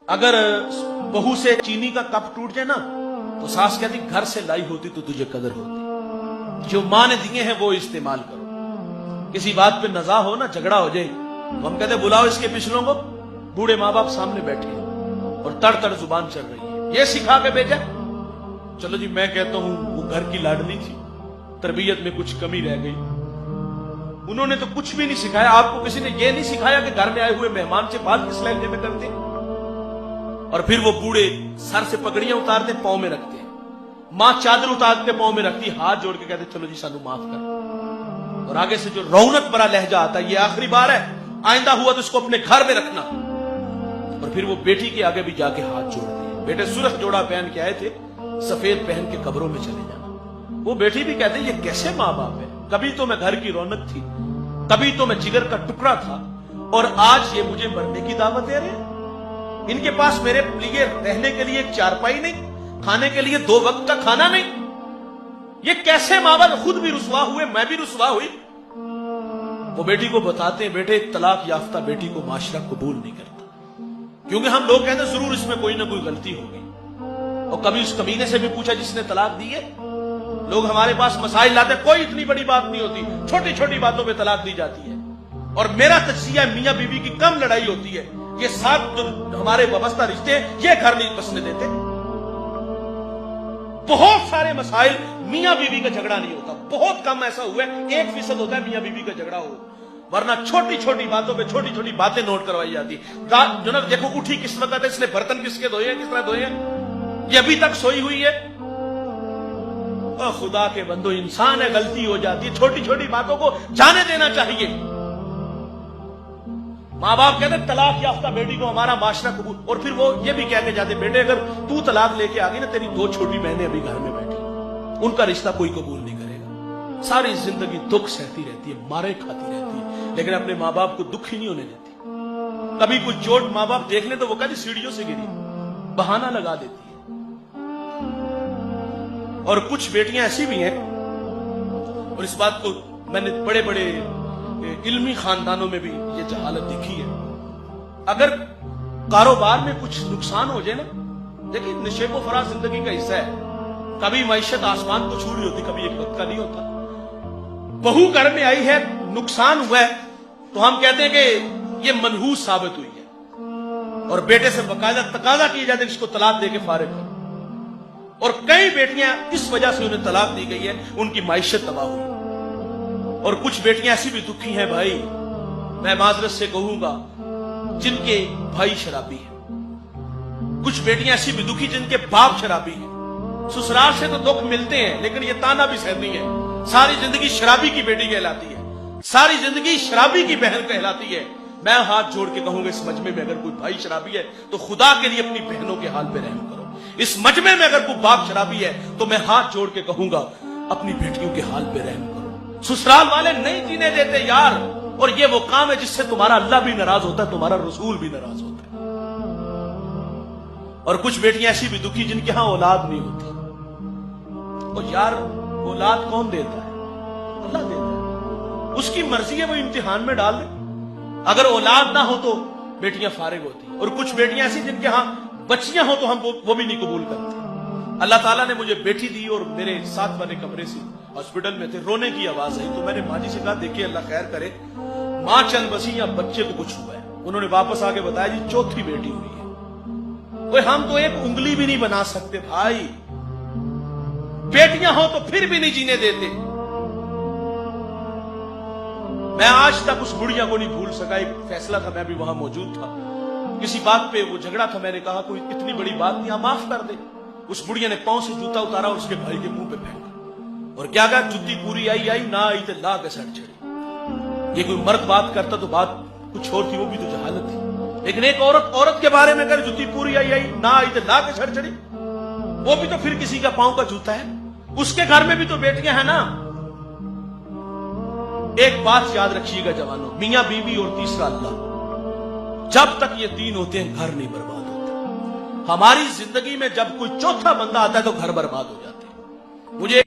अगर बहू से चीनी का कप टूट जाए ना तो सास कहती घर से लाई होती तो तुझे कदर होती। जो मां ने दिए हैं वो इस्तेमाल करो। किसी बात पे नजा हो ना, झगड़ा हो जाए तो हम कहते बुलाओ इसके पिछलों को। बूढ़े माँ बाप सामने बैठे हैं और तड़ तड़ जुबान चल रही है, ये सिखा के भेजा। चलो जी, मैं कहता हूं वो घर की लाडली थी, तरबियत में कुछ कमी रह गई। उन्होंने तो कुछ भी नहीं सिखाया। आपको किसी ने ये नहीं सिखाया कि घर में आए हुए मेहमान से बात किस लहजे में करते। और फिर वो बूढ़े सर से पगड़ियां उतारते, पांव में रखते हैं। मां चादर उतार के पांव में रखती, हाथ जोड़ के कहते चलो जी सानू माफ कर। और आगे से जो रौनक भरा लहजा आता है, ये आखिरी बार है, आइंदा हुआ तो इसको अपने घर में रखना। और फिर वो बेटी के आगे भी जाके हाथ जोड़ते हैं। बेटे सुरख जोड़ा पहन के आए थे, सफेद पहन के कब्रों में चले जाना। वो बेटी भी कहते ये कैसे माँ बाप है, कभी तो मैं घर की रौनक थी, कभी तो मैं जिगर का टुकड़ा था, और आज ये मुझे मरने की दावत दे रहे हैं। इनके पास मेरे लिए रहने के लिए एक चारपाई नहीं, खाने के लिए 2 वक्त का खाना नहीं। ये कैसे माँ बाप, खुद भी रुसवा हुए, मैं भी रुसवा हुई। वो बेटी को बताते हैं बेटे तलाक याफ्ता बेटी को माशरा कबूल नहीं करता, क्योंकि हम लोग कहते हैं जरूर इसमें कोई ना कोई गलती होगी। और कभी उस कमीने से भी पूछा जिसने तलाक दी है। लोग हमारे पास मसाइल लाते, कोई इतनी बड़ी बात नहीं होती, छोटी छोटी बातों पे तलाक दी जाती है। और मेरा तज्जिया मियां बीवी की कम लड़ाई होती है, ये 7 जो हमारे वाबस्ता रिश्ते ये घर नहीं बसने देते। बहुत सारे मसाइल मियां बीवी का झगड़ा नहीं होता, बहुत कम ऐसा हुआ है 1% होता है मियां बीवी का झगड़ा हो, वरना छोटी छोटी बातों पे छोटी छोटी बातें नोट करवाई जाती। जो ना देखो उठी किस वक्त है, इसने बर्तन किसके धोए हैं, किस तरह धोए हैं, ये अभी तक सोई हुई है। खुदा के बंदो, इंसान है, गलती हो जाती है, छोटी छोटी बातों को जाने देना चाहिए। माँ बाप कहते तलाक याफ्ता बेटी को हमारा माशरा कबूल। और फिर वो ये भी कह के जाते बेटे अगर तू तलाक लेके आ गई ना, तेरी 2 छोटी बहनें अभी घर में बैठी, उनका रिश्ता कोई कबूल नहीं करेगा। सारी जिंदगी दुख सहती रहती है, मारे खाती रहती है, लेकिन अपने माँ बाप को दुख ही नहीं होने देती। कभी कुछ चोट माँ बाप देख ले तो वो कहती सीढ़ियों से गिरी, बहाना लगा देती है। और कुछ बेटियां ऐसी भी हैं, और इस बात को मैंने बड़े बड़े इल्मी खानदानों में भी ये जहालत देखी है। अगर कारोबार में कुछ नुकसान हो जाए ना, देखिए नशेबो फराज जिंदगी का हिस्सा है, कभी मईशत आसमान को छू रही होती, कभी एक वक्त का नहीं होता। बहू घर में आई है, नुकसान हुआ है तो हम कहते हैं कि ये मनहूस साबित हुई है, और बेटे से बकायदा तकाजा किया जाता है इसको तलाक दे के फारिग कर। और कई बेटियां इस वजह से उन्हें तलाक दी गई है, उनकी माइशत तबाह हुई। और कुछ बेटियां ऐसी भी दुखी हैं भाई, मैं माजरत से कहूंगा, जिनके भाई शराबी हैं। कुछ बेटियां ऐसी भी दुखी जिनके बाप शराबी हैं। ससुराल से तो दुख मिलते हैं, लेकिन ये ताना भी सहती है, सारी जिंदगी शराबी की बेटी कहलाती है, सारी जिंदगी शराबी की बहन कहलाती है। मैं हाथ जोड़ के कहूंगा इस मजमे में अगर कोई भाई शराबी है तो खुदा के लिए अपनी बहनों के हाल पे रहम करो। इस मजमे में अगर कोई बाप शराबी है तो मैं हाथ जोड़ के कहूंगा अपनी बेटियों के हाल पे रहम करो। ससुराल वाले नहीं जीने देते यार, और ये वो काम है जिससे तुम्हारा अल्लाह भी नाराज होता है, तुम्हारा रसूल भी नाराज होता है। और कुछ बेटियां ऐसी भी दुखी जिनके यहां औलाद नहीं होती। और यार औलाद कौन देता है? अल्लाह देता है, उसकी मर्जी है, वो इम्तिहान में डाल दे। अगर औलाद ना हो तो बेटियां फारिग होती। और कुछ बेटियां ऐसी जिनके यहां बच्चियां हो तो हम वो भी नहीं कबूल करते। अल्लाह ताला ने मुझे बेटी दी और मेरे साथ वाले कमरे से हॉस्पिटल में थे, रोने की आवाज आई तो मैंने माँ जी से कहा देखिए अल्लाह खैर करे, माँ चल बसी या बच्चे को कुछ हुआ है। उन्होंने वापस आके बताया जी 4थी बेटी हुई है। ओए हम तो एक उंगली भी नहीं बना सकते भाई, बेटियां हो तो फिर भी नहीं जीने देते। मैं आज तक उस बुढ़िया को नहीं भूल सका। एक फैसला था, मैं भी वहां मौजूद था, किसी बात पे वो झगड़ा था, मैंने कहा कोई इतनी बड़ी बात नहीं, माफ कर दे। उस बुढ़िया ने पांव से जूता उतारा और उसके भाई के मुंह पे फेंका, और क्या कहा जुत्ती पूरी आई ना आई तो ला के सड़ चढ़ी। ये कोई मर्द बात करता तो बात कुछ और थी, वो भी तो जहालत थी। लेकिन एक औरत के बारे में अगर जुत्ती पूरी आई ना आई तो ला के सड़ चढ़ी, वो भी तो फिर किसी का पांव का जूता है। उसके घर में भी तो बेटियां हैं ना। एक बात याद रखिएगा जवानों, मियां बीवी और तीसरा अल्लाह, जब तक ये 3 होते हैं घर नहीं बर्बाद होता। हमारी जिंदगी में जब कोई चौथा बंदा आता है तो घर बर्बाद हो जाते हैं। मुझे